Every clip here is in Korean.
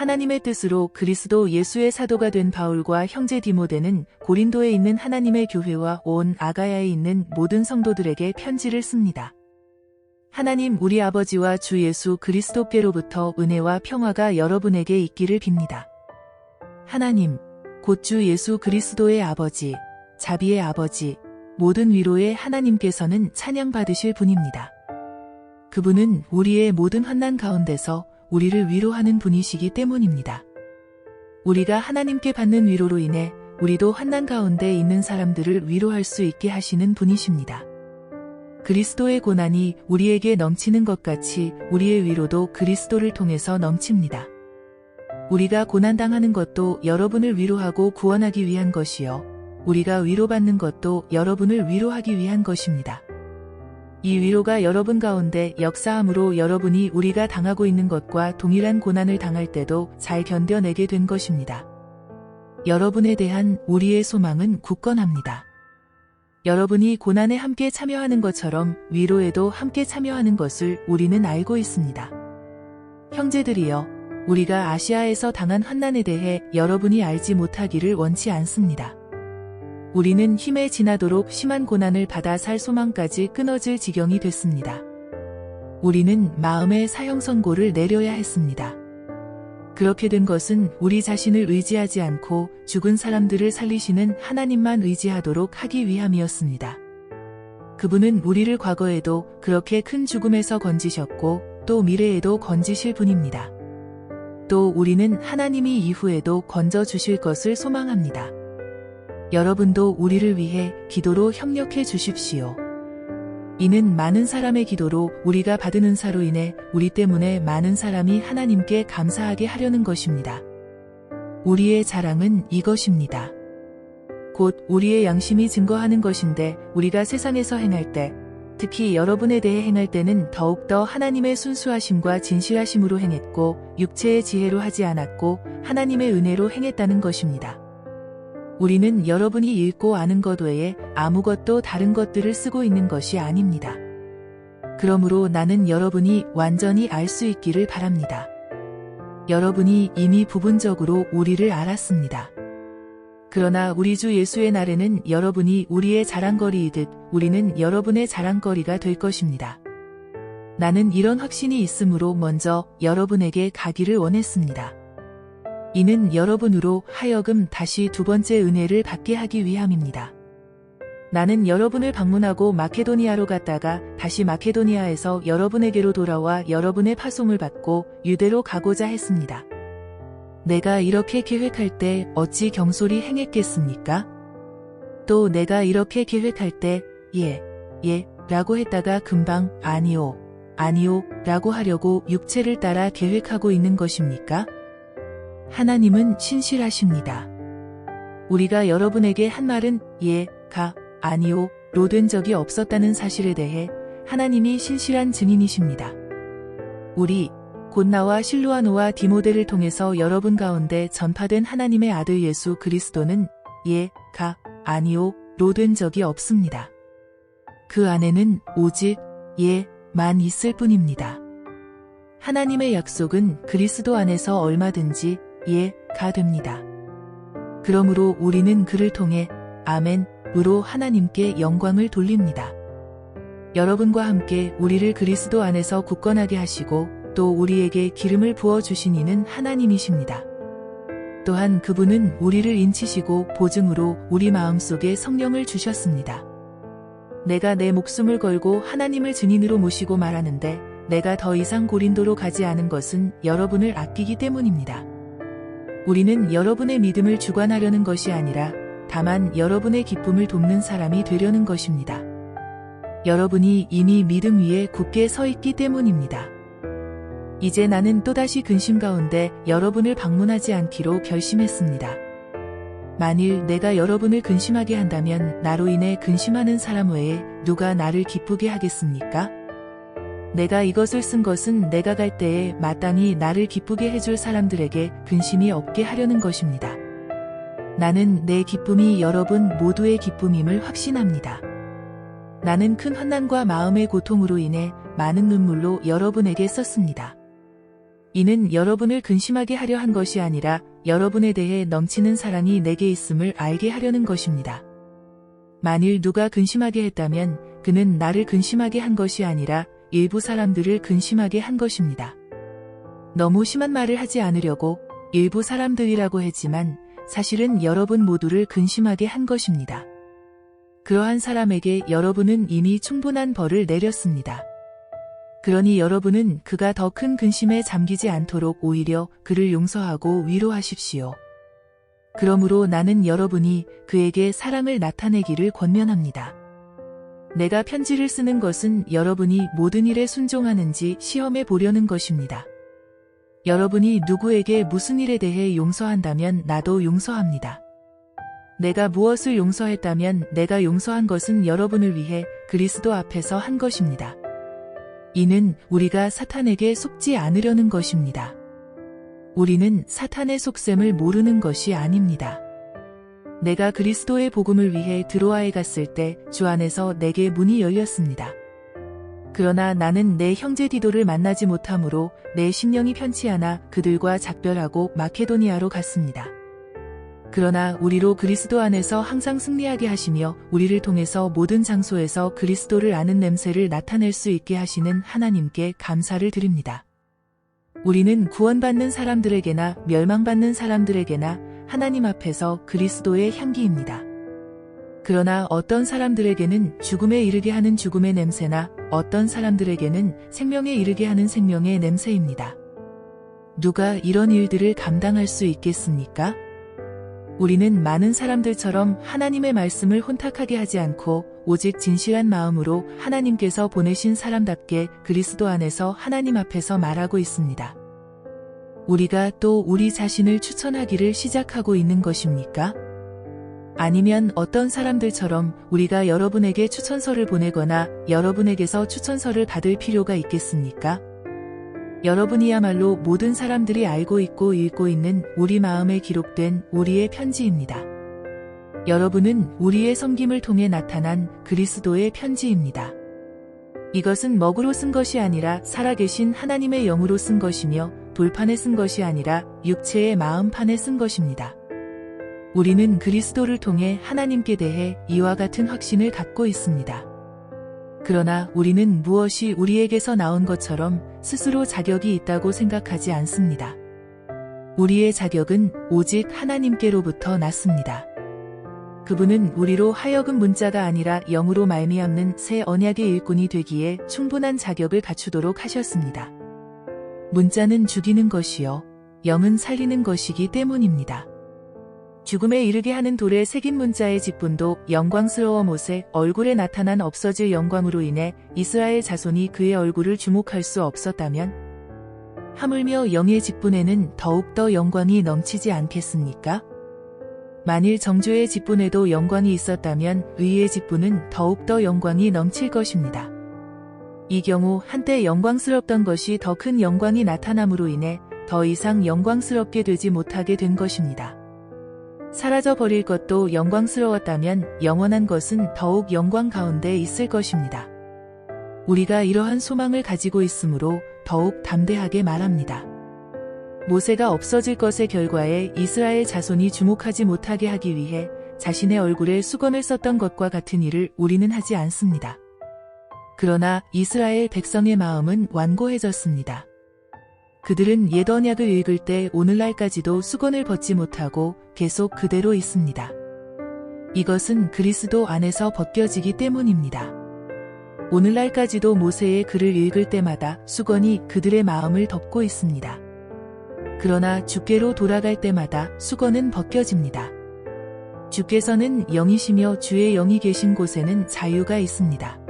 하나님의 뜻으로 그리스도 예수의 사도가 된 바울과 형제 디모데는 고린도에 있는 하나님의 교회와 온 아가야에 있는 모든 성도들에게 편지를 씁니다. 하나님 우리 아버지와 주 예수 그리스도께로부터 은혜와 평화가 여러분에게 있기를 빕니다. 하나님, 곧 주 예수 그리스도의 아버지, 자비의 아버지, 모든 위로의 하나님께서는 찬양받으실 분입니다. 그분은 우리의 모든 환난 가운데서 우리를 위로하는 분이시기 때문입니다. 우리가 하나님께 받는 위로로 인해 우리도 환난 가운데 있는 사람들을 위로할 수 있게 하시는 분이십니다. 그리스도의 고난이 우리에게 넘치는 것 같이 우리의 위로도 그리스도를 통해서 넘칩니다. 우리가 고난당하는 것도 여러분을 위로하고 구원하기 위한 것이요. 우리가 위로받는 것도 여러분을 위로하기 위한 것입니다. 이 위로가 여러분 가운데 역사함으로 여러분이 우리가 당하고 있는 것과 동일한 고난을 당할 때도 잘 견뎌내게 된 것입니다. 여러분에 대한 우리의 소망은 굳건합니다. 여러분이 고난에 함께 참여하는 것처럼 위로에도 함께 참여하는 것을 우리는 알고 있습니다. 형제들이여, 우리가 아시아에서 당한 환난에 대해 여러분이 알지 못하기를 원치 않습니다. 우리는 힘에 지나도록 심한 고난을 받아 살 소망까지 끊어질 지경이 됐습니다. 우리는 마음의 사형 선고를 내려야 했습니다. 그렇게 된 것은 우리 자신을 의지하지 않고 죽은 사람들을 살리시는 하나님만 의지하도록 하기 위함이었습니다. 그분은 우리를 과거에도 그렇게 큰 죽음에서 건지셨고 또 미래에도 건지실 분입니다. 또 우리는 하나님이 이후에도 건져 주실 것을 소망합니다. 여러분도 우리를 위해 기도로 협력해 주십시오. 이는 많은 사람의 기도로 우리가 받은 은사로 인해 우리 때문에 많은 사람이 하나님께 감사하게 하려는 것입니다. 우리의 자랑은 이것입니다. 곧 우리의 양심이 증거하는 것인데 우리가 세상에서 행할 때, 특히 여러분에 대해 행할 때는 더욱더 하나님의 순수하심과 진실하심으로 행했고 육체의 지혜로 하지 않았고 하나님의 은혜로 행했다는 것입니다. 우리는 여러분이 읽고 아는 것 외에 아무것도 다른 것들을 쓰고 있는 것이 아닙니다. 그러므로 나는 여러분이 완전히 알 수 있기를 바랍니다. 여러분이 이미 부분적으로 우리를 알았습니다. 그러나 우리 주 예수의 날에는 여러분이 우리의 자랑거리이듯 우리는 여러분의 자랑거리가 될 것입니다. 나는 이런 확신이 있으므로 먼저 여러분에게 가기를 원했습니다. 이는 여러분으로 하여금 다시 두 번째 은혜를 받게 하기 위함입니다. 나는 여러분을 방문하고 마케도니아로 갔다가 다시 마케도니아에서 여러분에게로 돌아와 여러분의 파송을 받고 유대로 가고자 했습니다. 내가 이렇게 계획할 때 어찌 경솔히 행했겠습니까? 또 내가 이렇게 계획할 때 예, 라고 했다가 금방 아니요, 라고 하려고 육체를 따라 계획하고 있는 것입니까? 하나님은 신실하십니다. 우리가 여러분에게 한 말은 예, 아니요로 된 적이 없었다는 사실에 대해 하나님이 신실한 증인이십니다. 우리, 곧 나와 실루아노와 디모데를 통해서 여러분 가운데 전파된 하나님의 아들 예수 그리스도는 예, 아니요로 된 적이 없습니다. 그 안에는 오직 예만 있을 뿐입니다. 하나님의 약속은 그리스도 안에서 얼마든지 예가 됩니다. 그러므로 우리는 그를 통해 아멘으로 하나님께 영광을 돌립니다. 여러분과 함께 우리를 그리스도 안에서 굳건하게 하시고 또 우리에게 기름을 부어주신 이는 하나님이십니다. 또한 그분은 우리를 인치시고 보증으로 우리 마음속에 성령을 주셨습니다. 내가 내 목숨을 걸고 하나님을 증인으로 모시고 말하는데 내가 더 이상 고린도로 가지 않은 것은 여러분을 아끼기 때문입니다. 우리는 여러분의 믿음을 주관하려는 것이 아니라 다만 여러분의 기쁨을 돕는 사람이 되려는 것입니다. 여러분이 이미 믿음 위에 굳게 서 있기 때문입니다. 이제 나는 또다시 근심 가운데 여러분을 방문하지 않기로 결심했습니다. 만일 내가 여러분을 근심하게 한다면 나로 인해 근심하는 사람 외에 누가 나를 기쁘게 하겠습니까? 내가 이것을 쓴 것은 내가 갈 때에 마땅히 나를 기쁘게 해줄 사람들에게 근심이 없게 하려는 것입니다. 나는 내 기쁨이 여러분 모두의 기쁨임을 확신합니다. 나는 큰 환난과 마음의 고통으로 인해 많은 눈물로 여러분에게 썼습니다. 이는 여러분을 근심하게 하려 한 것이 아니라 여러분에 대해 넘치는 사랑이 내게 있음을 알게 하려는 것입니다. 만일 누가 근심하게 했다면 그는 나를 근심하게 한 것이 아니라 일부 사람들을 근심하게 한 것입니다. 너무 심한 말을 하지 않으려고 일부 사람들이라고 했지만 사실은 여러분 모두를 근심하게 한 것입니다. 그러한 사람에게 여러분은 이미 충분한 벌을 내렸습니다. 그러니 여러분은 그가 더 큰 근심에 잠기지 않도록 오히려 그를 용서하고 위로하십시오. 그러므로 나는 여러분이 그에게 사랑을 나타내기를 권면합니다. 내가 편지를 쓰는 것은 여러분이 모든 일에 순종하는지 시험해 보려는 것입니다. 여러분이 누구에게 무슨 일에 대해 용서한다면 나도 용서합니다. 내가 무엇을 용서했다면 내가 용서한 것은 여러분을 위해 그리스도 앞에서 한 것입니다. 이는 우리가 사탄에게 속지 않으려는 것입니다. 우리는 사탄의 속셈을 모르는 것이 아닙니다. 내가 그리스도의 복음을 위해 드로아에 갔을 때 주 안에서 내게 문이 열렸습니다. 그러나 나는 내 형제 디도를 만나지 못하므로 내 심령이 편치 않아 그들과 작별하고 마케도니아로 갔습니다. 그러나 우리로 그리스도 안에서 항상 승리하게 하시며 우리를 통해서 모든 장소에서 그리스도를 아는 냄새를 나타낼 수 있게 하시는 하나님께 감사를 드립니다. 우리는 구원받는 사람들에게나 멸망받는 사람들에게나 하나님 앞에서 그리스도의 향기입니다. 그러나 어떤 사람들에게는 죽음에 이르게 하는 죽음의 냄새나 어떤 사람들에게는 생명에 이르게 하는 생명의 냄새입니다. 누가 이런 일들을 감당할 수 있겠습니까? 우리는 많은 사람들처럼 하나님의 말씀을 혼탁하게 하지 않고 오직 진실한 마음으로 하나님께서 보내신 사람답게 그리스도 안에서 하나님 앞에서 말하고 있습니다. 우리가 또 우리 자신을 추천하기를 시작하고 있는 것입니까? 아니면 어떤 사람들처럼 우리가 여러분에게 추천서를 보내거나 여러분에게서 추천서를 받을 필요가 있겠습니까? 여러분이야말로 모든 사람들이 알고 있고 읽고 있는 우리 마음에 기록된 우리의 편지입니다. 여러분은 우리의 섬김을 통해 나타난 그리스도의 편지입니다. 이것은 먹으로 쓴 것이 아니라 살아계신 하나님의 영으로 쓴 것이며 돌판에 쓴 것이 아니라 육체의 마음판에 쓴 것입니다. 우리는 그리스도를 통해 하나님께 대해 이와 같은 확신을 갖고 있습니다. 그러나 우리는 무엇이 우리에게서 나온 것처럼 스스로 자격이 있다고 생각하지 않습니다. 우리의 자격은 오직 하나님께로부터 났습니다. 그분은 우리로 하여금 문자가 아니라 영으로 말미암는 새 언약의 일꾼이 되기에 충분한 자격을 갖추도록 하셨습니다. 문자는 죽이는 것이요 영은 살리는 것이기 때문입니다. 죽음에 이르게 하는 돌에 새긴 문자의 직분도 영광스러워 못의 얼굴에 나타난 없어질 영광으로 인해 이스라엘 자손이 그의 얼굴을 주목할 수 없었다면 하물며 영의 직분에는 더욱더 영광이 넘치지 않겠습니까? 만일 정죄의 직분에도 영광이 있었다면 의의 직분은 더욱더 영광이 넘칠 것입니다. 이 경우 한때 영광스럽던 것이 더 큰 영광이 나타남으로 인해 더 이상 영광스럽게 되지 못하게 된 것입니다. 사라져 버릴 것도 영광스러웠다면 영원한 것은 더욱 영광 가운데 있을 것입니다. 우리가 이러한 소망을 가지고 있으므로 더욱 담대하게 말합니다. 모세가 없어질 것의 결과에 이스라엘 자손이 주목하지 못하게 하기 위해 자신의 얼굴에 수건을 썼던 것과 같은 일을 우리는 하지 않습니다. 그러나 이스라엘 백성의 마음은 완고해졌습니다. 그들은 옛 언약을 읽을 때 오늘날까지도 수건을 벗지 못하고 계속 그대로 있습니다. 이것은 그리스도 안에서 벗겨지기 때문입니다. 오늘날까지도 모세의 글을 읽을 때마다 수건이 그들의 마음을 덮고 있습니다. 그러나 주께로 돌아갈 때마다 수건은 벗겨집니다. 주께서는 영이시며 주의 영이 계신 곳에는 자유가 있습니다.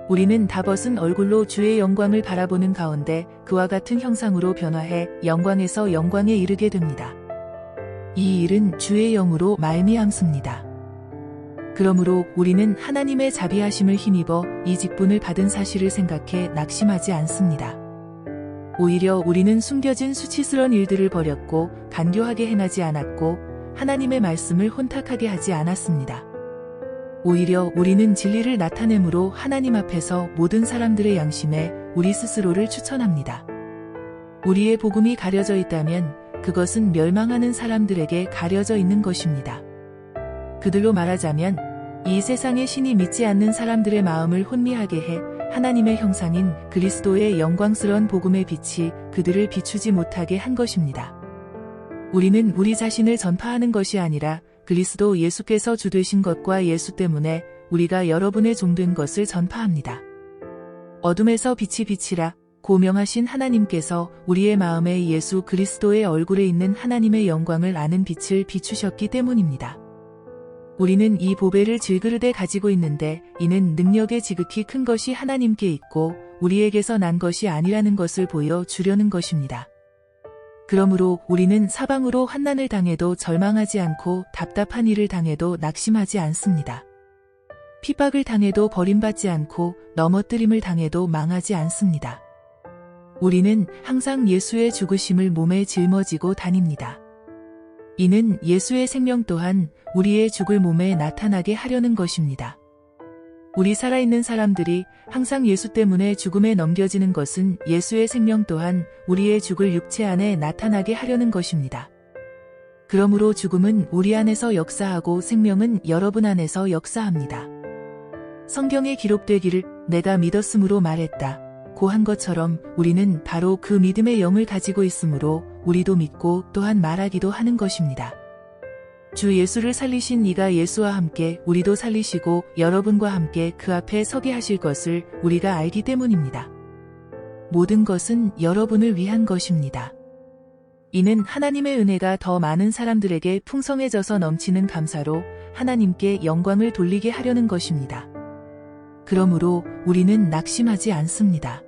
우리는 다 벗은 얼굴로 주의 영광을 바라보는 가운데 그와 같은 형상으로 변화해 영광에서 영광에 이르게 됩니다. 이 일은 주의 영으로 말미암습니다. 그러므로 우리는 하나님의 자비하심을 힘입어 이 직분을 받은 사실을 생각해 낙심하지 않습니다. 오히려 우리는 숨겨진 수치스러운 일들을 버렸고 간교하게 행하지 않았고 하나님의 말씀을 혼탁하게 하지 않았습니다. 오히려 우리는 진리를 나타내므로 하나님 앞에서 모든 사람들의 양심에 우리 스스로를 추천합니다. 우리의 복음이 가려져 있다면 그것은 멸망하는 사람들에게 가려져 있는 것입니다. 그들로 말하자면 이 세상의 신이 믿지 않는 사람들의 마음을 혼미하게 해 하나님의 형상인 그리스도의 영광스러운 복음의 빛이 그들을 비추지 못하게 한 것입니다. 우리는 우리 자신을 전파하는 것이 아니라 그리스도 예수께서 주 되신 것과 예수 때문에 우리가 여러분의 종된 것을 전파합니다. 어둠에서 빛이 비치라 고명하신 하나님께서 우리의 마음에 예수 그리스도의 얼굴에 있는 하나님의 영광을 아는 빛을 비추셨기 때문입니다. 우리는 이 보배를 질그릇에 가지고 있는데 이는 능력의 지극히 큰 것이 하나님께 있고 우리에게서 난 것이 아니라는 것을 보여 주려는 것입니다. 그러므로 우리는 사방으로 환난을 당해도 절망하지 않고 답답한 일을 당해도 낙심하지 않습니다. 핍박을 당해도 버림받지 않고 넘어뜨림을 당해도 망하지 않습니다. 우리는 항상 예수의 죽으심을 몸에 짊어지고 다닙니다. 이는 예수의 생명 또한 우리의 죽을 몸에 나타나게 하려는 것입니다. 우리 살아있는 사람들이 항상 예수 때문에 죽음에 넘겨지는 것은 예수의 생명 또한 우리의 죽을 육체 안에 나타나게 하려는 것입니다. 그러므로 죽음은 우리 안에서 역사하고 생명은 여러분 안에서 역사합니다. 성경에 기록되기를 내가 믿었으므로 말했다 고 한 것처럼 우리는 바로 그 믿음의 영을 가지고 있으므로 우리도 믿고 또한 말하기도 하는 것입니다. 주 예수를 살리신 이가 예수와 함께 우리도 살리시고 여러분과 함께 그 앞에 서게 하실 것을 우리가 알기 때문입니다. 모든 것은 여러분을 위한 것입니다. 이는 하나님의 은혜가 더 많은 사람들에게 풍성해져서 넘치는 감사로 하나님께 영광을 돌리게 하려는 것입니다. 그러므로 우리는 낙심하지 않습니다.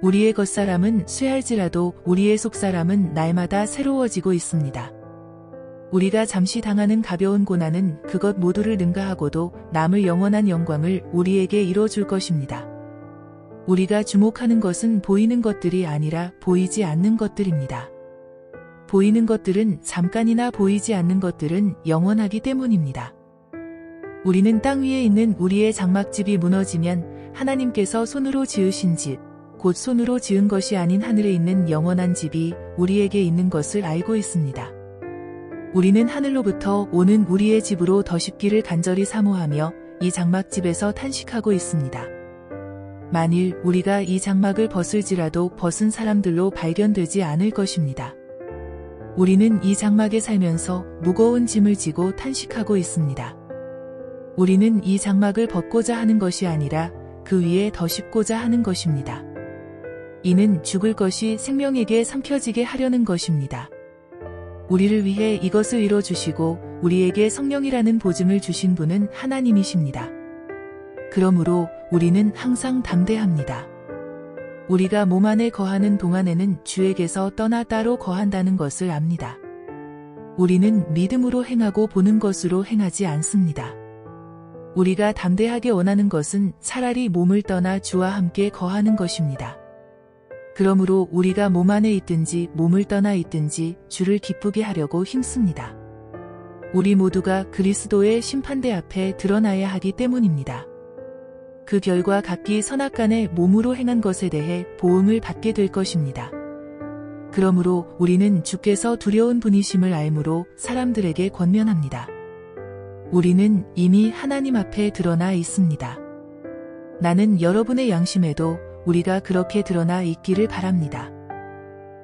우리의 겉사람은 쇠할지라도 우리의 속사람은 날마다 새로워지고 있습니다. 우리가 잠시 당하는 가벼운 고난은 그것 모두를 능가하고도 남을 영원한 영광을 우리에게 이뤄줄 것입니다. 우리가 주목하는 것은 보이는 것들이 아니라 보이지 않는 것들입니다. 보이는 것들은 잠깐이나 보이지 않는 것들은 영원하기 때문입니다. 우리는 땅 위에 있는 우리의 장막집이 무너지면 하나님께서 손으로 지으신 집, 곧 손으로 지은 것이 아닌 하늘에 있는 영원한 집이 우리에게 있는 것을 알고 있습니다. 우리는 하늘로부터 오는 우리의 집으로 더 쉽기를 간절히 사모하며 이 장막집에서 탄식하고 있습니다. 만일 우리가 이 장막을 벗을지라도 벗은 사람들로 발견되지 않을 것입니다. 우리는 이 장막에 살면서 무거운 짐을 지고 탄식하고 있습니다. 우리는 이 장막을 벗고자 하는 것이 아니라 그 위에 더 싣고자 하는 것입니다. 이는 죽을 것이 생명에게 삼켜지게 하려는 것입니다. 우리를 위해 이것을 이뤄주시고 우리에게 성령이라는 보증을 주신 분은 하나님이십니다. 그러므로 우리는 항상 담대합니다. 우리가 몸 안에 거하는 동안에는 주에게서 떠나 따로 거한다는 것을 압니다. 우리는 믿음으로 행하고 보는 것으로 행하지 않습니다. 우리가 담대하게 원하는 것은 차라리 몸을 떠나 주와 함께 거하는 것입니다. 그러므로 우리가 몸 안에 있든지 몸을 떠나 있든지 주를 기쁘게 하려고 힘씁니다. 우리 모두가 그리스도의 심판대 앞에 드러나야 하기 때문입니다. 그 결과 각기 선악간에 몸으로 행한 것에 대해 보응을 받게 될 것입니다. 그러므로 우리는 주께서 두려운 분이심을 알므로 사람들에게 권면합니다. 우리는 이미 하나님 앞에 드러나 있습니다. 나는 여러분의 양심에도 우리가 그렇게 드러나 있기를 바랍니다.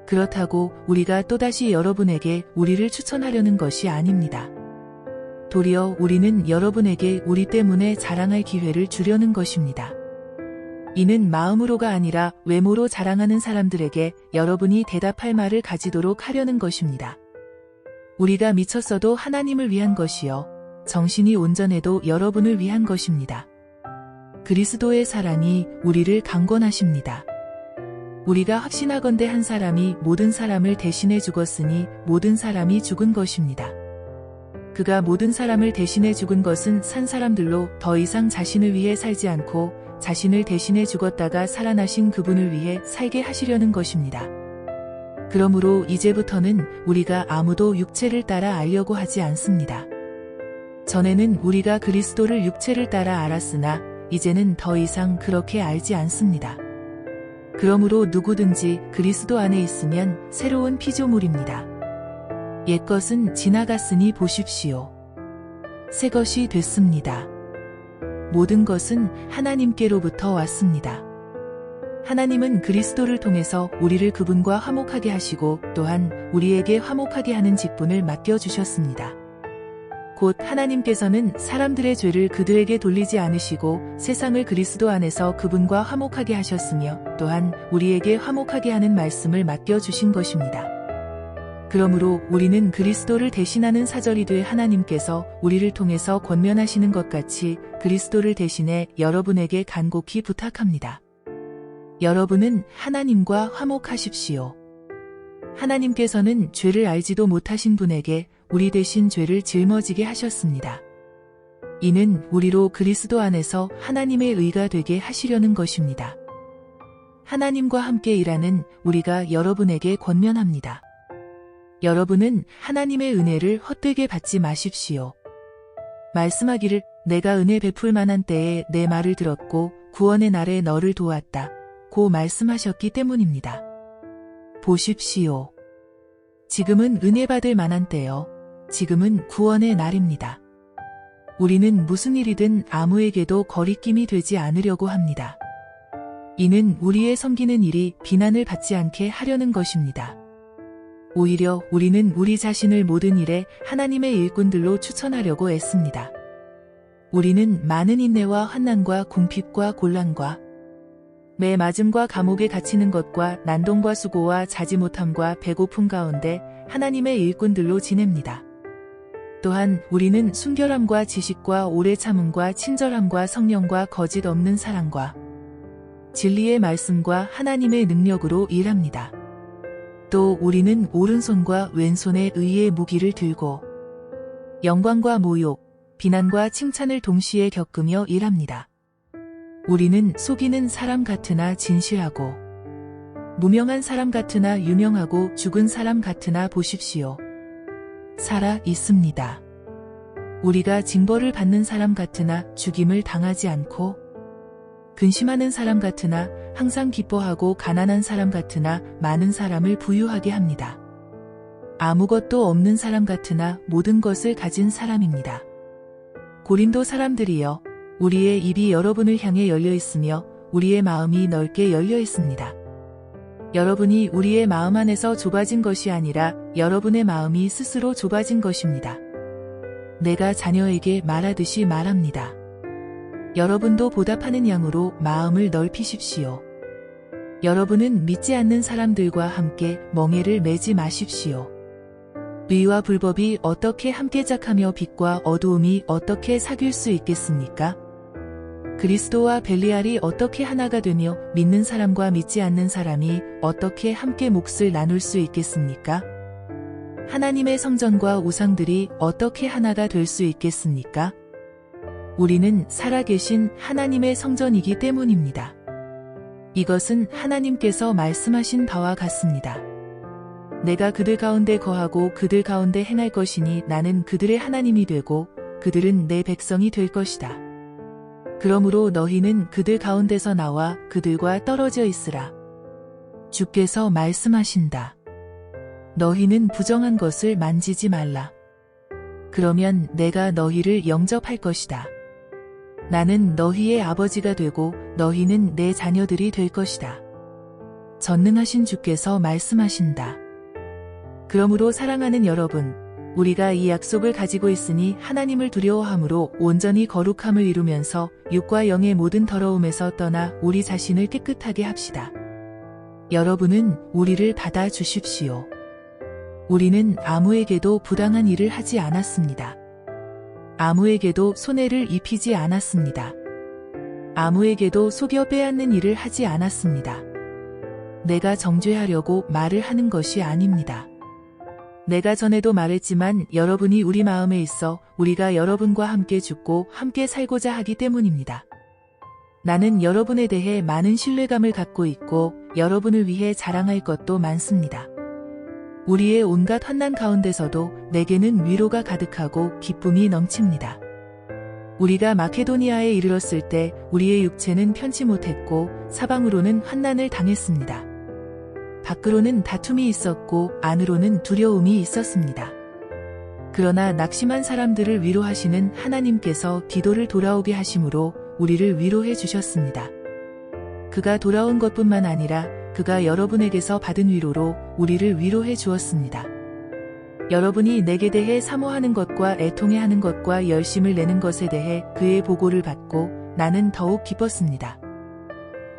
그렇다고 우리가 또다시 여러분에게 우리를 추천하려는 것이 아닙니다. 도리어 우리는 여러분에게 우리 때문에 자랑할 기회를 주려는 것입니다. 이는 마음으로가 아니라 외모로 자랑하는 사람들에게 여러분이 대답할 말을 가지도록 하려는 것입니다. 우리가 미쳤어도 하나님을 위한 것이요 정신이 온전해도 여러분을 위한 것입니다. 그리스도의 사랑이 우리를 강권하십니다. 우리가 확신하건대 한 사람이 모든 사람을 대신해 죽었으니 모든 사람이 죽은 것입니다. 그가 모든 사람을 대신해 죽은 것은 산 사람들로 더 이상 자신을 위해 살지 않고 자신을 대신해 죽었다가 살아나신 그분을 위해 살게 하시려는 것입니다. 그러므로 이제부터는 우리가 아무도 육체를 따라 알려고 하지 않습니다. 전에는 우리가 그리스도를 육체를 따라 알았으나 이제는 더 이상 그렇게 알지 않습니다. 그러므로 누구든지 그리스도 안에 있으면 새로운 피조물입니다. 옛것은 지나갔으니 보십시오. 새 것이 됐습니다. 모든 것은 하나님께로부터 왔습니다. 하나님은 그리스도를 통해서 우리를 그분과 화목하게 하시고 또한 우리에게 화목하게 하는 직분을 맡겨주셨습니다. 곧 하나님께서는 사람들의 죄를 그들에게 돌리지 않으시고 세상을 그리스도 안에서 그분과 화목하게 하셨으며 또한 우리에게 화목하게 하는 말씀을 맡겨주신 것입니다. 그러므로 우리는 그리스도를 대신하는 사절이 돼 하나님께서 우리를 통해서 권면하시는 것 같이 그리스도를 대신해 여러분에게 간곡히 부탁합니다. 여러분은 하나님과 화목하십시오. 하나님께서는 죄를 알지도 못하신 분에게 우리 대신 죄를 짊어지게 하셨습니다. 이는 우리로 그리스도 안에서 하나님의 의가 되게 하시려는 것입니다. 하나님과 함께 일하는 우리가 여러분에게 권면합니다. 여러분은 하나님의 은혜를 헛되게 받지 마십시오. 말씀하기를 내가 은혜 베풀 만한 때에 내 말을 들었고 구원의 날에 너를 도왔다. 고 말씀하셨기 때문입니다. 보십시오. 지금은 은혜 받을 만한 때요. 지금은 구원의 날입니다. 우리는 무슨 일이든 아무에게도 거리낌이 되지 않으려고 합니다. 이는 우리의 섬기는 일이 비난을 받지 않게 하려는 것입니다. 오히려 우리는 우리 자신을 모든 일에 하나님의 일꾼들로 추천하려고 애씁니다. 우리는 많은 인내와 환난과 궁핍과 곤란과 매 맞음과 감옥에 갇히는 것과 난동과 수고와 자지 못함과 배고픔 가운데 하나님의 일꾼들로 지냅니다. 또한 우리는 순결함과 지식과 오래 참음과 친절함과 성령과 거짓 없는 사랑과 진리의 말씀과 하나님의 능력으로 일합니다. 또 우리는 오른손과 왼손에 의의 무기를 들고 영광과 모욕, 비난과 칭찬을 동시에 겪으며 일합니다. 우리는 속이는 사람 같으나 진실하고 무명한 사람 같으나 유명하고 죽은 사람 같으나 보십시오. 살아 있습니다. 우리가 징벌을 받는 사람 같으나 죽임을 당하지 않고 근심하는 사람 같으나 항상 기뻐하고 가난한 사람 같으나 많은 사람을 부유하게 합니다. 아무것도 없는 사람 같으나 모든 것을 가진 사람입니다. 고린도 사람들이여, 우리의 입이 여러분을 향해 열려 있으며 우리의 마음이 넓게 열려 있습니다. 여러분이 우리의 마음 안에서 좁아진 것이 아니라 여러분의 마음이 스스로 좁아진 것입니다. 내가 자녀에게 말하듯이 말합니다. 여러분도 보답하는 양으로 마음을 넓히십시오. 여러분은 믿지 않는 사람들과 함께 멍에를 매지 마십시오. 의와 불법이 어떻게 함께 작하며 빛과 어두움이 어떻게 사귈 수 있겠습니까? 그리스도와 벨리알이 어떻게 하나가 되며 믿는 사람과 믿지 않는 사람이 어떻게 함께 몫을 나눌 수 있겠습니까? 하나님의 성전과 우상들이 어떻게 하나가 될 수 있겠습니까? 우리는 살아계신 하나님의 성전이기 때문입니다. 이것은 하나님께서 말씀하신 바와 같습니다. 내가 그들 가운데 거하고 그들 가운데 행할 것이니 나는 그들의 하나님이 되고 그들은 내 백성이 될 것이다. 그러므로 너희는 그들 가운데서 나와 그들과 떨어져 있으라. 주께서 말씀하신다. 너희는 부정한 것을 만지지 말라. 그러면 내가 너희를 영접할 것이다. 나는 너희의 아버지가 되고 너희는 내 자녀들이 될 것이다. 전능하신 주께서 말씀하신다. 그러므로 사랑하는 여러분, 우리가 이 약속을 가지고 있으니 하나님을 두려워함으로 온전히 거룩함을 이루면서 육과 영의 모든 더러움에서 떠나 우리 자신을 깨끗하게 합시다. 여러분은 우리를 받아주십시오. 우리는 아무에게도 부당한 일을 하지 않았습니다. 아무에게도 손해를 입히지 않았습니다. 아무에게도 속여 빼앗는 일을 하지 않았습니다. 내가 정죄하려고 말을 하는 것이 아닙니다. 내가 전에도 말했지만 여러분이 우리 마음에 있어 우리가 여러분과 함께 죽고 함께 살고자 하기 때문입니다. 나는 여러분에 대해 많은 신뢰감을 갖고 있고 여러분을 위해 자랑할 것도 많습니다. 우리의 온갖 환난 가운데서도 내게는 위로가 가득하고 기쁨이 넘칩니다. 우리가 마케도니아에 이르렀을 때 우리의 육체는 편치 못했고 사방으로는 환난을 당했습니다. 밖으로는 다툼이 있었고 안으로는 두려움이 있었습니다. 그러나 낙심한 사람들을 위로하시는 하나님께서 디도를 돌아오게 하심으로 우리를 위로해 주셨습니다. 그가 돌아온 것뿐만 아니라 그가 여러분에게서 받은 위로로 우리를 위로해 주었습니다. 여러분이 내게 대해 사모하는 것과 애통해하는 것과 열심을 내는 것에 대해 그의 보고를 받고 나는 더욱 기뻤습니다.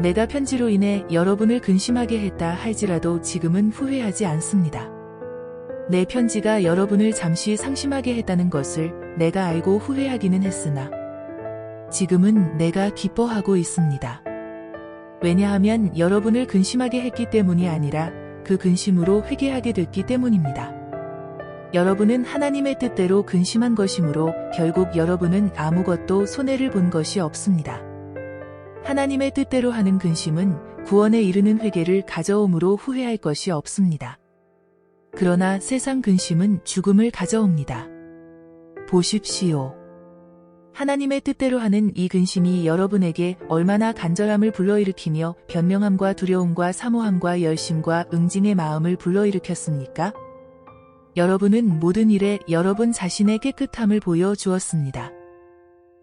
내가 편지로 인해 여러분을 근심하게 했다 할지라도 지금은 후회하지 않습니다. 내 편지가 여러분을 잠시 상심하게 했다는 것을 내가 알고 후회하기는 했으나 지금은 내가 기뻐하고 있습니다. 왜냐하면 여러분을 근심하게 했기 때문이 아니라 그 근심으로 회개하게 됐기 때문입니다. 여러분은 하나님의 뜻대로 근심한 것이므로 결국 여러분은 아무것도 손해를 본 것이 없습니다. 하나님의 뜻대로 하는 근심은 구원에 이르는 회개를 가져오므로 후회할 것이 없습니다. 그러나 세상 근심은 죽음을 가져옵니다. 보십시오. 하나님의 뜻대로 하는 이 근심이 여러분에게 얼마나 간절함을 불러일으키며 변명함과 두려움과 사모함과 열심과 응징의 마음을 불러일으켰습니까? 여러분은 모든 일에 여러분 자신의 깨끗함을 보여주었습니다.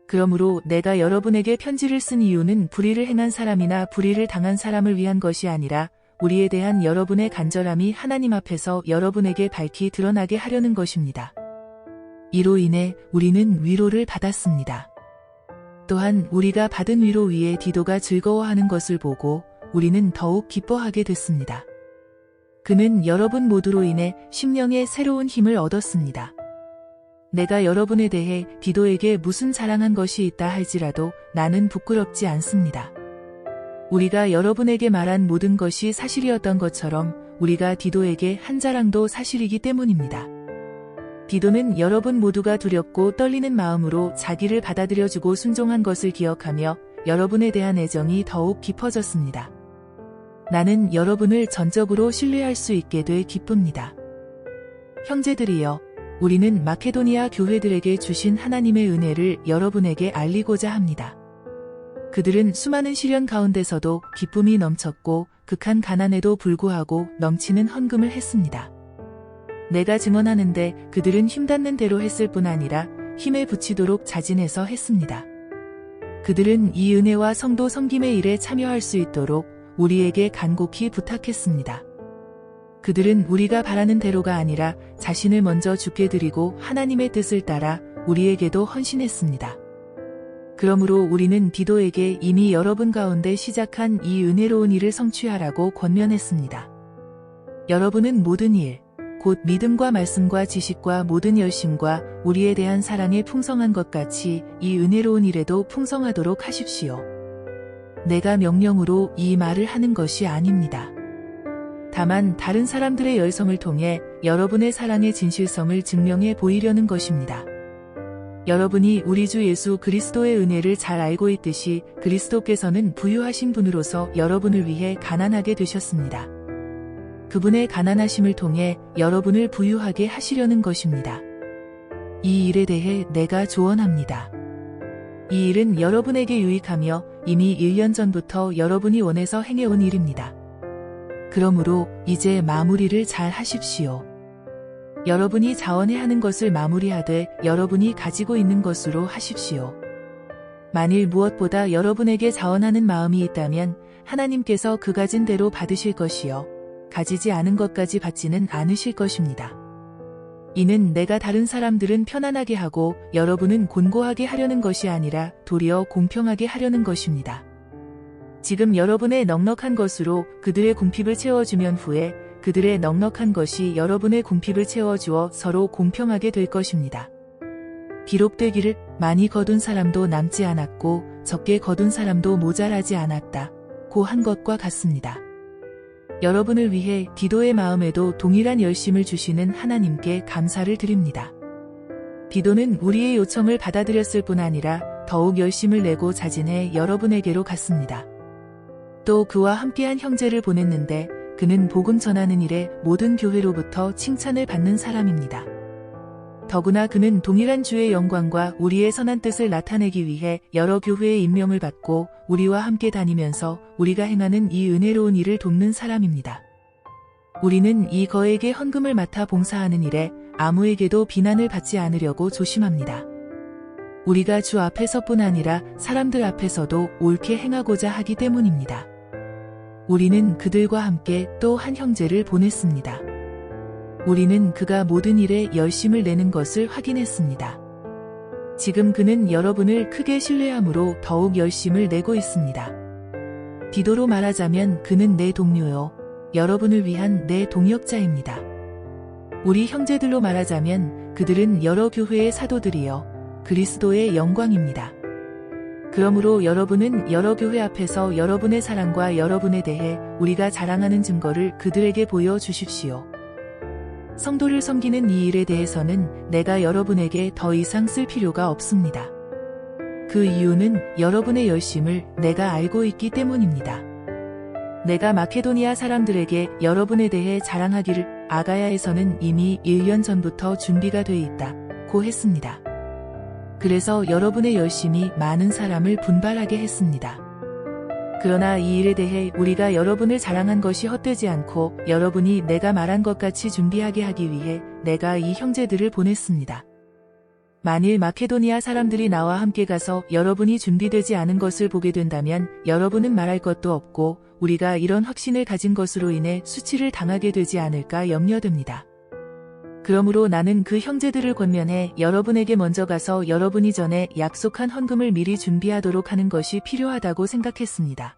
그러므로 내가 여러분에게 편지를 쓴 이유는 불의를 행한 사람이나 불의를 당한 사람을 위한 것이 아니라 우리에 대한 여러분의 간절함이 하나님 앞에서 여러분에게 밝히 드러나게 하려는 것입니다. 이로 인해 우리는 위로를 받았습니다. 또한 우리가 받은 위로 위에 디도가 즐거워하는 것을 보고 우리는 더욱 기뻐하게 됐습니다. 그는 여러분 모두로 인해 심령의 새로운 힘을 얻었습니다. 내가 여러분에 대해 디도에게 무슨 자랑한 것이 있다 할지라도 나는 부끄럽지 않습니다. 우리가 여러분에게 말한 모든 것이 사실이었던 것처럼 우리가 디도에게 한 자랑도 사실이기 때문입니다. 디도는 여러분 모두가 두렵고 떨리는 마음으로 자기를 받아들여주고 순종한 것을 기억하며 여러분에 대한 애정이 더욱 깊어졌습니다. 나는 여러분을 전적으로 신뢰할 수 있게 돼 기쁩니다. 형제들이여, 우리는 마케도니아 교회들에게 주신 하나님의 은혜를 여러분에게 알리고자 합니다. 그들은 수많은 시련 가운데서도 기쁨이 넘쳤고 극한 가난에도 불구하고 넘치는 헌금을 했습니다. 내가 증언하는데 그들은 힘닿는 대로 했을 뿐 아니라 힘에 부치도록 자진해서 했습니다. 그들은 이 은혜와 성도 섬김의 일에 참여할 수 있도록 우리에게 간곡히 부탁했습니다. 그들은 우리가 바라는 대로가 아니라 자신을 먼저 주께 드리고 하나님의 뜻을 따라 우리에게도 헌신했습니다. 그러므로 우리는 디도에게 이미 여러분 가운데 시작한 이 은혜로운 일을 성취하라고 권면했습니다. 여러분은 모든 일, 곧 믿음과 말씀과 지식과 모든 열심과 우리에 대한 사랑에 풍성한 것 같이 이 은혜로운 일에도 풍성하도록 하십시오. 내가 명령으로 이 말을 하는 것이 아닙니다. 다만 다른 사람들의 열성을 통해 여러분의 사랑의 진실성을 증명해 보이려는 것입니다. 여러분이 우리 주 예수 그리스도의 은혜를 잘 알고 있듯이 그리스도께서는 부유하신 분으로서 여러분을 위해 가난하게 되셨습니다. 그분의 가난하심을 통해 여러분을 부유하게 하시려는 것입니다. 이 일에 대해 내가 조언합니다. 이 일은 여러분에게 유익하며 이미 1년 전부터 여러분이 원해서 행해온 일입니다. 그러므로 이제 마무리를 잘 하십시오. 여러분이 자원해 하는 것을 마무리하되 여러분이 가지고 있는 것으로 하십시오. 만일 무엇보다 여러분에게 자원하는 마음이 있다면 하나님께서 그 가진 대로 받으실 것이요 가지지 않은 것까지 받지는 않으실 것입니다. 이는 내가 다른 사람들은 편안하게 하고 여러분은 곤고하게 하려는 것이 아니라 도리어 공평하게 하려는 것입니다. 지금 여러분의 넉넉한 것으로 그들의 궁핍을 채워주면 후에 그들의 넉넉한 것이 여러분의 궁핍을 채워주어 서로 공평하게 될 것입니다. 기록되기를 많이 거둔 사람도 남지 않았고 적게 거둔 사람도 모자라지 않았다. 고 한 것과 같습니다. 여러분을 위해 디도의 마음에도 동일한 열심을 주시는 하나님께 감사를 드립니다. 디도는 우리의 요청을 받아들였을 뿐 아니라 더욱 열심을 내고 자진해 여러분에게로 갔습니다. 또 그와 함께한 형제를 보냈는데 그는 복음 전하는 일에 모든 교회로부터 칭찬을 받는 사람입니다. 더구나 그는 동일한 주의 영광과 우리의 선한 뜻을 나타내기 위해 여러 교회의 임명을 받고 우리와 함께 다니면서 우리가 행하는 이 은혜로운 일을 돕는 사람입니다. 우리는 이 거액의 헌금을 맡아 봉사하는 일에 아무에게도 비난을 받지 않으려고 조심합니다. 우리가 주 앞에서뿐 아니라 사람들 앞에서도 옳게 행하고자 하기 때문입니다. 우리는 그들과 함께 또 한 형제를 보냈습니다. 우리는 그가 모든 일에 열심을 내는 것을 확인했습니다. 지금 그는 여러분을 크게 신뢰함으로 더욱 열심을 내고 있습니다. 디도로 말하자면 그는 내 동료요, 여러분을 위한 내 동역자입니다. 우리 형제들로 말하자면 그들은 여러 교회의 사도들이여 그리스도의 영광입니다. 그러므로 여러분은 여러 교회 앞에서 여러분의 사랑과 여러분에 대해 우리가 자랑하는 증거를 그들에게 보여주십시오. 성도를 섬기는 이 일에 대해서는 내가 여러분에게 더 이상 쓸 필요가 없습니다. 그 이유는 여러분의 열심을 내가 알고 있기 때문입니다. 내가 마케도니아 사람들에게 여러분에 대해 자랑하기를 아가야에서는 이미 1년 전부터 준비가 돼 있다고 했습니다. 그래서 여러분의 열심이 많은 사람을 분발하게 했습니다. 그러나 이 일에 대해 우리가 여러분을 자랑한 것이 헛되지 않고 여러분이 내가 말한 것 같이 준비하게 하기 위해 내가 이 형제들을 보냈습니다. 만일 마케도니아 사람들이 나와 함께 가서 여러분이 준비되지 않은 것을 보게 된다면 여러분은 말할 것도 없고 우리가 이런 확신을 가진 것으로 인해 수치를 당하게 되지 않을까 염려됩니다. 그러므로 나는 그 형제들을 권면해 여러분에게 먼저 가서 여러분이 전에 약속한 헌금을 미리 준비하도록 하는 것이 필요하다고 생각했습니다.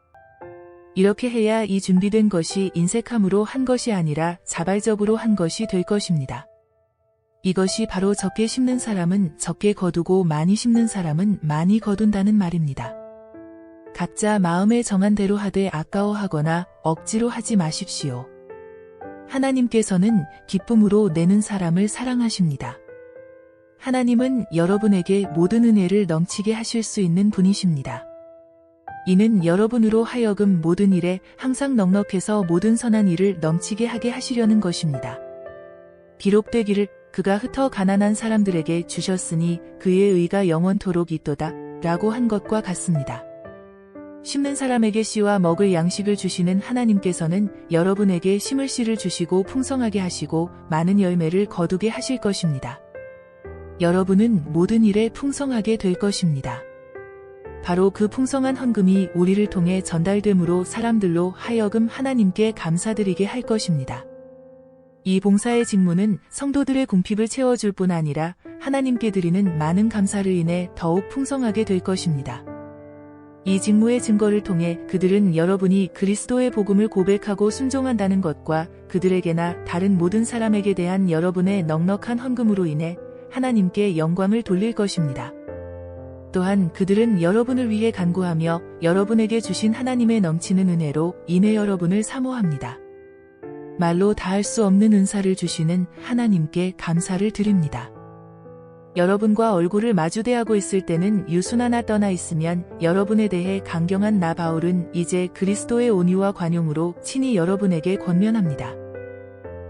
이렇게 해야 이 준비된 것이 인색함으로 한 것이 아니라 자발적으로 한 것이 될 것입니다. 이것이 바로 적게 심는 사람은 적게 거두고 많이 심는 사람은 많이 거둔다는 말입니다. 각자 마음에 정한 대로 하되 아까워하거나 억지로 하지 마십시오. 하나님께서는 기쁨으로 내는 사람을 사랑하십니다. 하나님은 여러분에게 모든 은혜를 넘치게 하실 수 있는 분이십니다. 이는 여러분으로 하여금 모든 일에 항상 넉넉해서 모든 선한 일을 넘치게 하게 하시려는 것입니다. 기록되기를 그가 흩어 가난한 사람들에게 주셨으니 그의 의가 영원토록 있도다 라고 한 것과 같습니다. 심는 사람에게 씨와 먹을 양식을 주시는 하나님께서는 여러분에게 심을 씨를 주시고 풍성하게 하시고 많은 열매를 거두게 하실 것입니다. 여러분은 모든 일에 풍성하게 될 것입니다. 바로 그 풍성한 헌금이 우리를 통해 전달됨으로 사람들로 하여금 하나님께 감사드리게 할 것입니다. 이 봉사의 직무는 성도들의 궁핍을 채워줄 뿐 아니라 하나님께 드리는 많은 감사를 인해 더욱 풍성하게 될 것입니다. 이 직무의 증거를 통해 그들은 여러분이 그리스도의 복음을 고백하고 순종한다는 것과 그들에게나 다른 모든 사람에게 대한 여러분의 넉넉한 헌금으로 인해 하나님께 영광을 돌릴 것입니다. 또한 그들은 여러분을 위해 간구하며 여러분에게 주신 하나님의 넘치는 은혜로 인해 여러분을 사모합니다. 말로 다할 수 없는 은사를 주시는 하나님께 감사를 드립니다. 여러분과 얼굴을 마주대하고 있을 때는 유순하나 떠나 있으면 여러분에 대해 강경한 나 바울은 이제 그리스도의 온유와 관용으로 친히 여러분에게 권면합니다.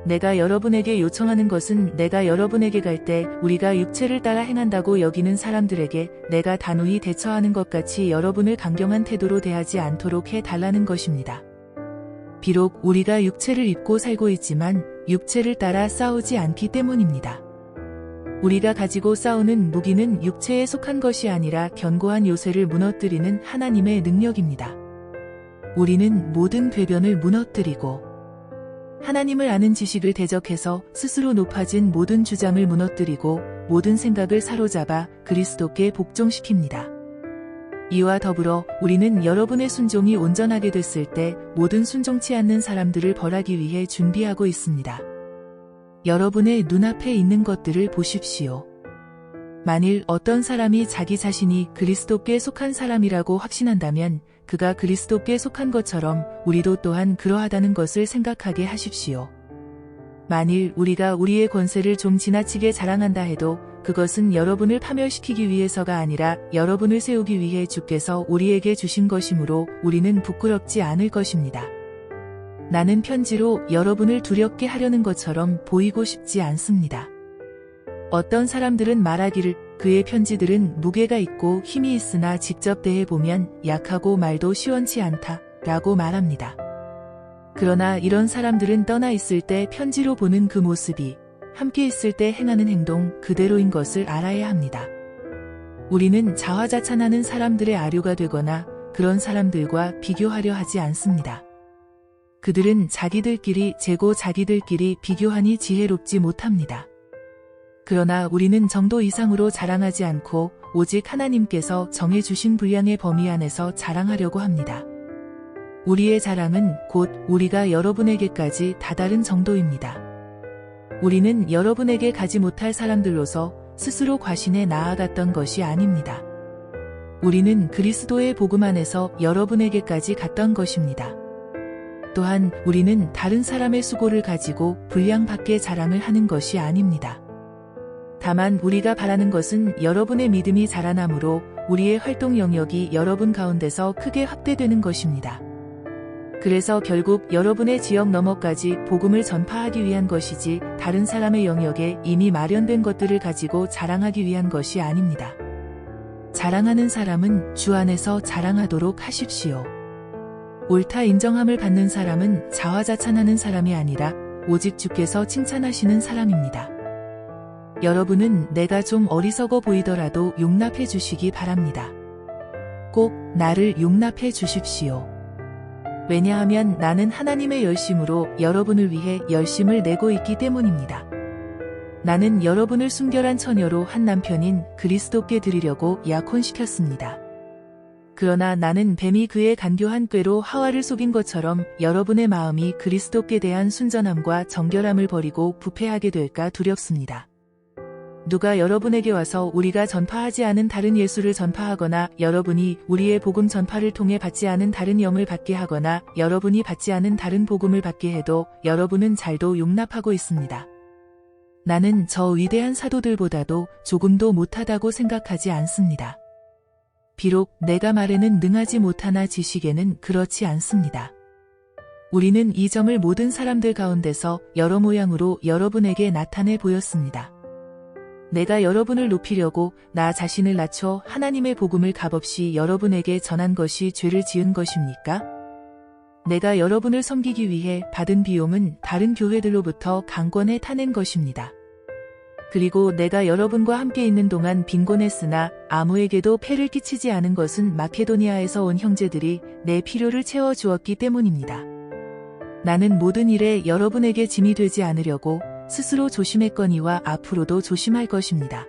내가 여러분에게 요청하는 것은 내가 여러분에게 갈 때 우리가 육체를 따라 행한다고 여기는 사람들에게 내가 단호히 대처하는 것 같이 여러분을 강경한 태도로 대하지 않도록 해달라는 것입니다. 비록 우리가 육체를 입고 살고 있지만 육체를 따라 싸우지 않기 때문입니다. 우리가 가지고 싸우는 무기는 육체에 속한 것이 아니라 견고한 요새를 무너뜨리는 하나님의 능력입니다. 우리는 모든 궤변을 무너뜨리고 하나님을 아는 지식을 대적해서 스스로 높아진 모든 주장을 무너뜨리고 모든 생각을 사로잡아 그리스도께 복종시킵니다. 이와 더불어 우리는 여러분의 순종이 온전하게 됐을 때 모든 순종치 않는 사람들을 벌하기 위해 준비하고 있습니다. 여러분의 눈앞에 있는 것들을 보십시오. 만일 어떤 사람이 자기 자신이 그리스도께 속한 사람이라고 확신한다면 그가 그리스도께 속한 것처럼 우리도 또한 그러하다는 것을 생각하게 하십시오. 만일 우리가 우리의 권세를 좀 지나치게 자랑한다 해도 그것은 여러분을 파멸시키기 위해서가 아니라 여러분을 세우기 위해 주께서 우리에게 주신 것이므로 우리는 부끄럽지 않을 것입니다. 나는 편지로 여러분을 두렵게 하려는 것처럼 보이고 싶지 않습니다. 어떤 사람들은 말하기를 그의 편지들은 무게가 있고 힘이 있으나 직접 대해보면 약하고 말도 시원치 않다 라고 말합니다. 그러나 이런 사람들은 떠나 있을 때 편지로 보는 그 모습이 함께 있을 때 행하는 행동 그대로인 것을 알아야 합니다. 우리는 자화자찬하는 사람들의 아류가 되거나 그런 사람들과 비교하려 하지 않습니다. 그들은 자기들끼리 재고 자기들끼리 비교하니 지혜롭지 못합니다. 그러나 우리는 정도 이상으로 자랑하지 않고 오직 하나님께서 정해주신 분량의 범위 안에서 자랑하려고 합니다. 우리의 자랑은 곧 우리가 여러분에게까지 다다른 정도입니다. 우리는 여러분에게 가지 못할 사람들로서 스스로 과신해 나아갔던 것이 아닙니다. 우리는 그리스도의 복음 안에서 여러분에게까지 갔던 것입니다. 또한 우리는 다른 사람의 수고를 가지고 분량 밖의 자랑을 하는 것이 아닙니다. 다만 우리가 바라는 것은 여러분의 믿음이 자라나므로 우리의 활동 영역이 여러분 가운데서 크게 확대되는 것입니다. 그래서 결국 여러분의 지역 너머까지 복음을 전파하기 위한 것이지 다른 사람의 영역에 이미 마련된 것들을 가지고 자랑하기 위한 것이 아닙니다. 자랑하는 사람은 주 안에서 자랑하도록 하십시오. 옳다 인정함을 받는 사람은 자화자찬하는 사람이 아니라 오직 주께서 칭찬하시는 사람입니다. 여러분은 내가 좀 어리석어 보이더라도 용납해 주시기 바랍니다. 꼭 나를 용납해 주십시오. 왜냐하면 나는 하나님의 열심으로 여러분을 위해 열심을 내고 있기 때문입니다. 나는 여러분을 순결한 처녀로 한 남편인 그리스도께 드리려고 약혼시켰습니다. 그러나 나는 뱀이 그의 간교한 꾀로 하와를 속인 것처럼 여러분의 마음이 그리스도께 대한 순전함과 정결함을 버리고 부패하게 될까 두렵습니다. 누가 여러분에게 와서 우리가 전파하지 않은 다른 예수를 전파하거나 여러분이 우리의 복음 전파를 통해 받지 않은 다른 영을 받게 하거나 여러분이 받지 않은 다른 복음을 받게 해도 여러분은 잘도 용납하고 있습니다. 나는 저 위대한 사도들보다도 조금도 못하다고 생각하지 않습니다. 비록 내가 말에는 능하지 못하나 지식에는 그렇지 않습니다. 우리는 이 점을 모든 사람들 가운데서 여러 모양으로 여러분에게 나타내 보였습니다. 내가 여러분을 높이려고 나 자신을 낮춰 하나님의 복음을 값없이 여러분에게 전한 것이 죄를 지은 것입니까? 내가 여러분을 섬기기 위해 받은 비용은 다른 교회들로부터 강권해 타낸 것입니다. 그리고 내가 여러분과 함께 있는 동안 빈곤했으나 아무에게도 폐를 끼치지 않은 것은 마케도니아에서 온 형제들이 내 필요를 채워주었기 때문입니다. 나는 모든 일에 여러분에게 짐이 되지 않으려고 스스로 조심했거니와 앞으로도 조심할 것입니다.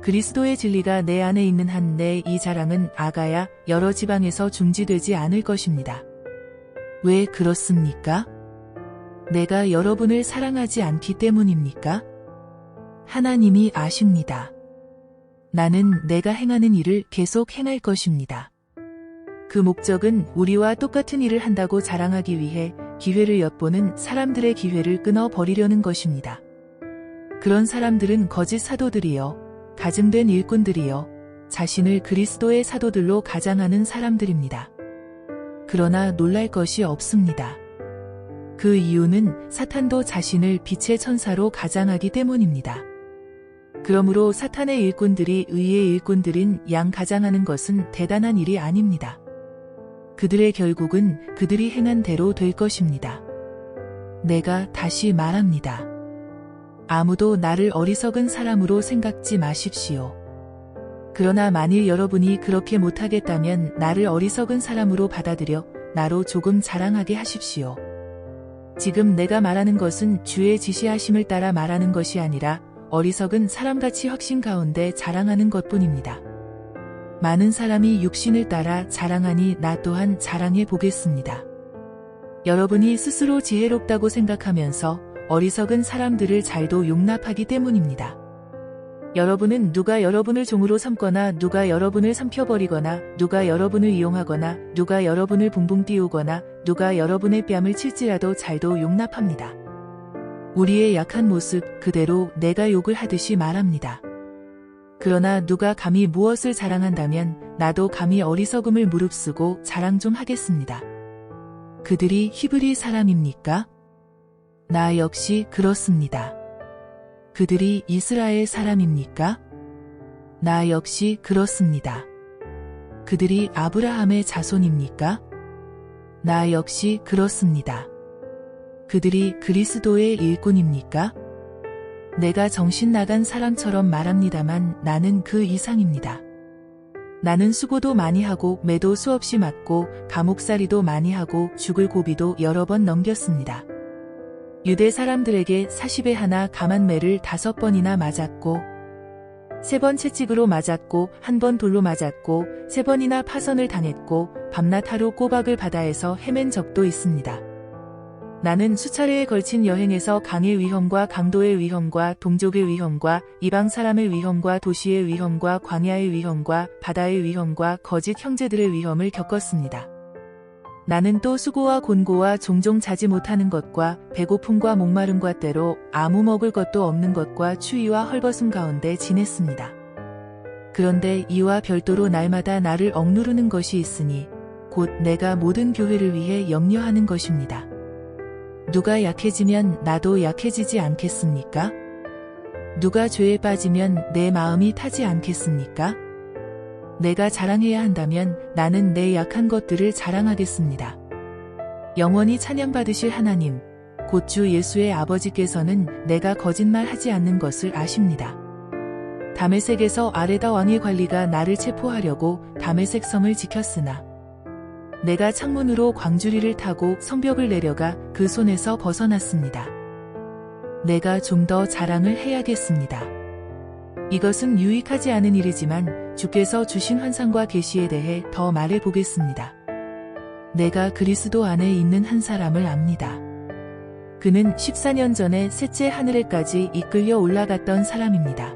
그리스도의 진리가 내 안에 있는 한 내 이 자랑은 아가야 여러 지방에서 중지되지 않을 것입니다. 왜 그렇습니까? 내가 여러분을 사랑하지 않기 때문입니까? 하나님이 아십니다. 나는 내가 행하는 일을 계속 행할 것입니다. 그 목적은 우리와 똑같은 일을 한다고 자랑하기 위해 기회를 엿보는 사람들의 기회를 끊어버리려는 것입니다. 그런 사람들은 거짓 사도들이요, 가증된 일꾼들이요, 자신을 그리스도의 사도들로 가장하는 사람들입니다. 그러나 놀랄 것이 없습니다. 그 이유는 사탄도 자신을 빛의 천사로 가장하기 때문입니다. 그러므로 사탄의 일꾼들이 의의 일꾼들인 양 가장하는 것은 대단한 일이 아닙니다. 그들의 결국은 그들이 행한 대로 될 것입니다. 내가 다시 말합니다. 아무도 나를 어리석은 사람으로 생각지 마십시오. 그러나 만일 여러분이 그렇게 못하겠다면 나를 어리석은 사람으로 받아들여 나로 조금 자랑하게 하십시오. 지금 내가 말하는 것은 주의 지시하심을 따라 말하는 것이 아니라 어리석은 사람같이 확신 가운데 자랑하는 것뿐입니다. 많은 사람이 육신을 따라 자랑하니 나 또한 자랑해 보겠습니다. 여러분이 스스로 지혜롭다고 생각하면서 어리석은 사람들을 잘도 용납하기 때문입니다. 여러분은 누가 여러분을 종으로 삼거나 누가 여러분을 삼켜버리거나 누가 여러분을 이용하거나 누가 여러분을 붕붕 띄우거나 누가 여러분의 뺨을 칠지라도 잘도 용납합니다. 우리의 약한 모습 그대로 내가 욕을 하듯이 말합니다. 그러나 누가 감히 무엇을 자랑한다면 나도 감히 어리석음을 무릅쓰고 자랑 좀 하겠습니다. 그들이 히브리 사람입니까? 나 역시 그렇습니다. 그들이 이스라엘 사람입니까? 나 역시 그렇습니다. 그들이 아브라함의 자손입니까? 나 역시 그렇습니다. 그들이 그리스도의 일꾼입니까? 내가 정신 나간 사람처럼 말합니다만 나는 그 이상입니다. 나는 수고도 많이 하고 매도 수없이 맞고 감옥살이도 많이 하고 죽을 고비도 여러 번 넘겼습니다. 유대 사람들에게 40에 하나 감한 매를 5번이나 맞았고 3번 채찍으로 맞았고 1번 돌로 맞았고 3번이나 파선을 당했고 밤낮 하루 꼬박을 바다에서 헤맨 적도 있습니다. 나는 수차례에 걸친 여행에서 강의 위험과 강도의 위험과 동족의 위험과 이방 사람의 위험과 도시의 위험과 광야의 위험과 바다의 위험과 거짓 형제들의 위험을 겪었습니다. 나는 또 수고와 곤고와 종종 자지 못하는 것과 배고픔과 목마름과 때로 아무 먹을 것도 없는 것과 추위와 헐벗음 가운데 지냈습니다. 그런데 이와 별도로 날마다 나를 억누르는 것이 있으니 곧 내가 모든 교회를 위해 염려하는 것입니다. 누가 약해지면 나도 약해지지 않겠습니까? 누가 죄에 빠지면 내 마음이 타지 않겠습니까? 내가 자랑해야 한다면 나는 내 약한 것들을 자랑하겠습니다. 영원히 찬양받으실 하나님, 곧 주 예수의 아버지께서는 내가 거짓말하지 않는 것을 아십니다. 다메섹에서 아레다 왕의 관리가 나를 체포하려고 다메섹 성을 지켰으나 내가 창문으로 광주리를 타고 성벽을 내려가 그 손에서 벗어났습니다. 내가 좀 더 자랑을 해야겠습니다. 이것은 유익하지 않은 일이지만 주께서 주신 환상과 계시에 대해 더 말해 보겠습니다. 내가 그리스도 안에 있는 한 사람을 압니다. 그는 14년 전에 셋째 하늘에까지 이끌려 올라갔던 사람입니다.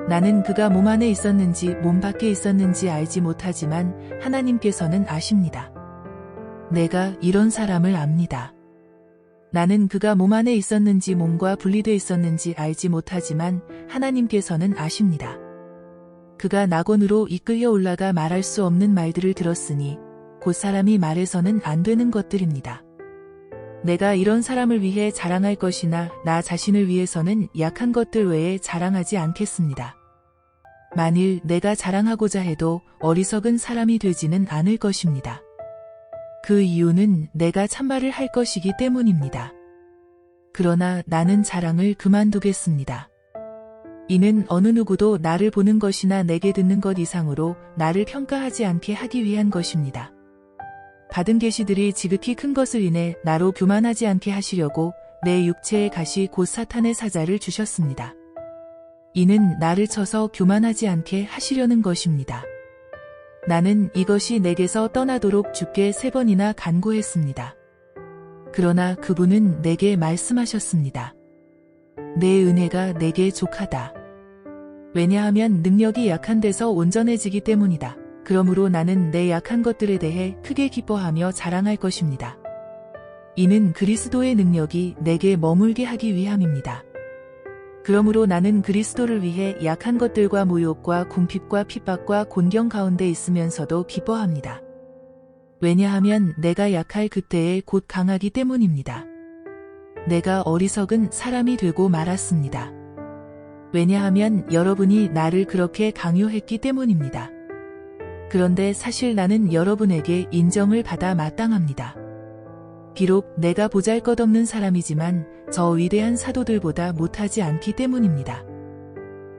나는 그가 몸 안에 있었는지 몸 밖에 있었는지 알지 못하지만 하나님께서는 아십니다. 내가 이런 사람을 압니다. 나는 그가 몸 안에 있었는지 몸과 분리되어 있었는지 알지 못하지만 하나님께서는 아십니다. 그가 낙원으로 이끌려 올라가 말할 수 없는 말들을 들었으니 곧 사람이 말해서는 안 되는 것들입니다. 내가 이런 사람을 위해 자랑할 것이나 나 자신을 위해서는 약한 것들 외에 자랑하지 않겠습니다. 만일 내가 자랑하고자 해도 어리석은 사람이 되지는 않을 것입니다. 그 이유는 내가 참말을 할 것이기 때문입니다. 그러나 나는 자랑을 그만두겠습니다. 이는 어느 누구도 나를 보는 것이나 내게 듣는 것 이상으로 나를 평가하지 않게 하기 위한 것입니다. 받은 계시들이 지극히 큰 것을 인해 나로 교만하지 않게 하시려고 내 육체의 가시 곧 사탄의 사자를 주셨습니다. 이는 나를 쳐서 교만하지 않게 하시려는 것입니다. 나는 이것이 내게서 떠나도록 주께 3번이나 간구했습니다. 그러나 그분은 내게 말씀하셨습니다. 내 은혜가 내게 족하다. 왜냐하면 능력이 약한 데서 온전해지기 때문이다. 그러므로 나는 내 약한 것들에 대해 크게 기뻐하며 자랑할 것입니다. 이는 그리스도의 능력이 내게 머물게 하기 위함입니다. 그러므로 나는 그리스도를 위해 약한 것들과 모욕과 궁핍과 핍박과 곤경 가운데 있으면서도 기뻐합니다. 왜냐하면 내가 약할 그때에 곧 강하기 때문입니다. 내가 어리석은 사람이 되고 말았습니다. 왜냐하면 여러분이 나를 그렇게 강요했기 때문입니다. 그런데 사실 나는 여러분에게 인정을 받아 마땅합니다. 비록 내가 보잘것없는 사람이지만 저 위대한 사도들보다 못하지 않기 때문입니다.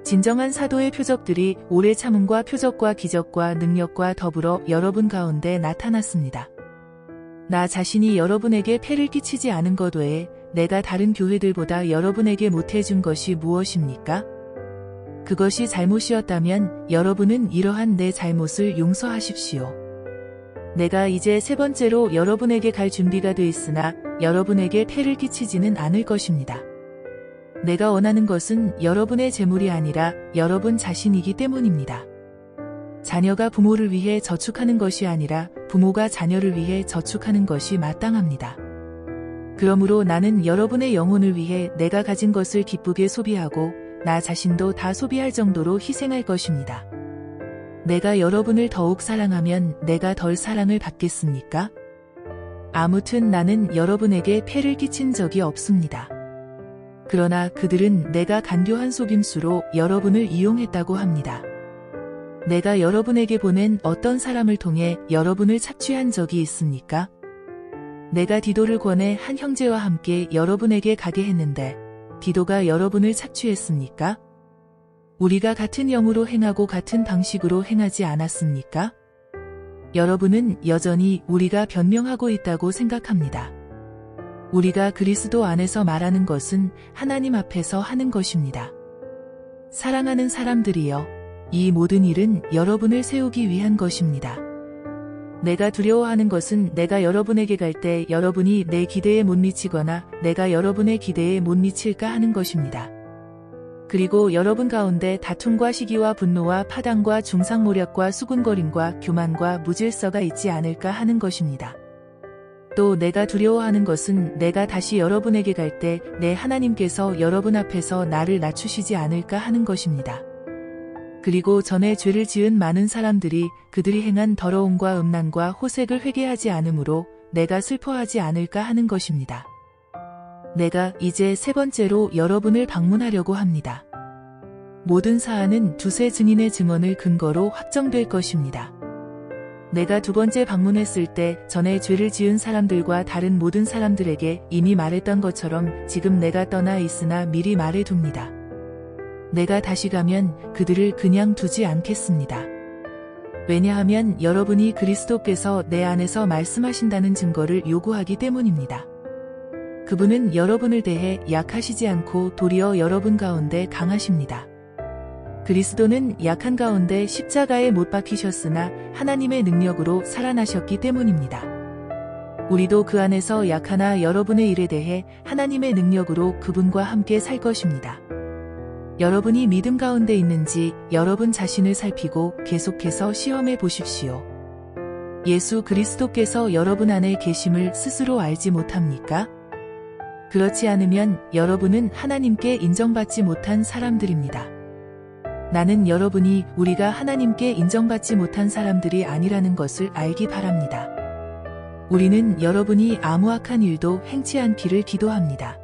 진정한 사도의 표적들이 오래 참음과 표적과 기적과 능력과 더불어 여러분 가운데 나타났습니다. 나 자신이 여러분에게 폐를 끼치지 않은 것 외에 내가 다른 교회들보다 여러분에게 못해준 것이 무엇입니까? 그것이 잘못이었다면 여러분은 이러한 내 잘못을 용서하십시오. 내가 이제 3번째로 여러분에게 갈 준비가 돼 있으나 여러분에게 폐를 끼치지는 않을 것입니다. 내가 원하는 것은 여러분의 재물이 아니라 여러분 자신이기 때문입니다. 자녀가 부모를 위해 저축하는 것이 아니라 부모가 자녀를 위해 저축하는 것이 마땅합니다. 그러므로 나는 여러분의 영혼을 위해 내가 가진 것을 기쁘게 소비하고 나 자신도 다 소비할 정도로 희생할 것입니다. 내가 여러분을 더욱 사랑하면 내가 덜 사랑을 받겠습니까? 아무튼 나는 여러분에게 폐를 끼친 적이 없습니다. 그러나 그들은 내가 간교한 속임수로 여러분을 이용했다고 합니다. 내가 여러분에게 보낸 어떤 사람을 통해 여러분을 착취한 적이 있습니까? 내가 디도를 권해 한 형제와 함께 여러분에게 가게 했는데 디도가 여러분을 착취했습니까? 우리가 같은 영으로 행하고 같은 방식으로 행하지 않았습니까? 여러분은 여전히 우리가 변명하고 있다고 생각합니다. 우리가 그리스도 안에서 말하는 것은 하나님 앞에서 하는 것입니다. 사랑하는 사람들이여, 이 모든 일은 여러분을 세우기 위한 것입니다. 내가 두려워하는 것은 내가 여러분에게 갈 때 여러분이 내 기대에 못 미치거나 내가 여러분의 기대에 못 미칠까 하는 것입니다. 그리고 여러분 가운데 다툼과 시기와 분노와 파당과 중상모략과 수군거림과 교만과 무질서가 있지 않을까 하는 것입니다. 또 내가 두려워하는 것은 내가 다시 여러분에게 갈 때 내 하나님께서 여러분 앞에서 나를 낮추시지 않을까 하는 것입니다. 그리고 전에 죄를 지은 많은 사람들이 그들이 행한 더러움과 음란과 호색을 회개하지 않으므로 내가 슬퍼하지 않을까 하는 것입니다. 내가 이제 세 번째로 여러분을 방문하려고 합니다. 모든 사안은 두세 증인의 증언을 근거로 확정될 것입니다. 내가 두 번째 방문했을 때 전에 죄를 지은 사람들과 다른 모든 사람들에게 이미 말했던 것처럼 지금 내가 떠나 있으나 미리 말해둡니다. 내가 다시 가면 그들을 그냥 두지 않겠습니다. 왜냐하면 여러분이 그리스도께서 내 안에서 말씀하신다는 증거를 요구하기 때문입니다. 그분은 여러분을 대해 약하시지 않고 도리어 여러분 가운데 강하십니다. 그리스도는 약한 가운데 십자가에 못 박히셨으나 하나님의 능력으로 살아나셨기 때문입니다. 우리도 그 안에서 약하나 여러분의 일에 대해 하나님의 능력으로 그분과 함께 살 것입니다. 여러분이 믿음 가운데 있는지 여러분 자신을 살피고 계속해서 시험해 보십시오. 예수 그리스도께서 여러분 안에 계심을 스스로 알지 못합니까? 그렇지 않으면 여러분은 하나님께 인정받지 못한 사람들입니다. 나는 여러분이 우리가 하나님께 인정받지 못한 사람들이 아니라는 것을 알기 바랍니다. 우리는 여러분이 아무 악한 일도 행치 않기를 기도합니다.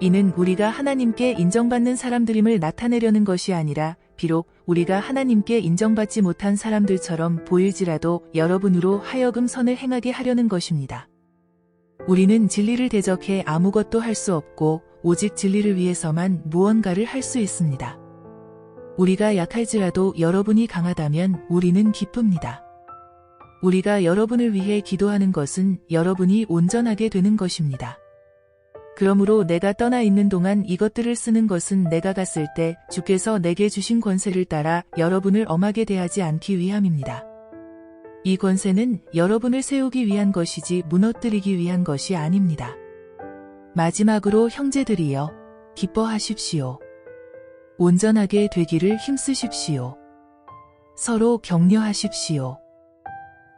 이는 우리가 하나님께 인정받는 사람들임을 나타내려는 것이 아니라 비록 우리가 하나님께 인정받지 못한 사람들처럼 보일지라도 여러분으로 하여금 선을 행하게 하려는 것입니다. 우리는 진리를 대적해 아무것도 할 수 없고 오직 진리를 위해서만 무언가를 할 수 있습니다. 우리가 약할지라도 여러분이 강하다면 우리는 기쁩니다. 우리가 여러분을 위해 기도하는 것은 여러분이 온전하게 되는 것입니다. 그러므로 내가 떠나 있는 동안 이것들을 쓰는 것은 내가 갔을 때 주께서 내게 주신 권세를 따라 여러분을 엄하게 대하지 않기 위함입니다. 이 권세는 여러분을 세우기 위한 것이지 무너뜨리기 위한 것이 아닙니다. 마지막으로 형제들이여, 기뻐하십시오. 온전하게 되기를 힘쓰십시오. 서로 격려하십시오.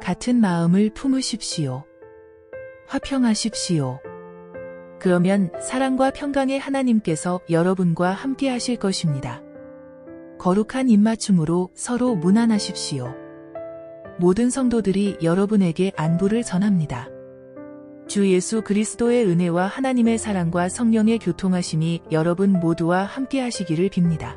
같은 마음을 품으십시오. 화평하십시오. 그러면 사랑과 평강의 하나님께서 여러분과 함께 하실 것입니다. 거룩한 입맞춤으로 서로 문안하십시오. 모든 성도들이 여러분에게 안부를 전합니다. 주 예수 그리스도의 은혜와 하나님의 사랑과 성령의 교통하심이 여러분 모두와 함께 하시기를 빕니다.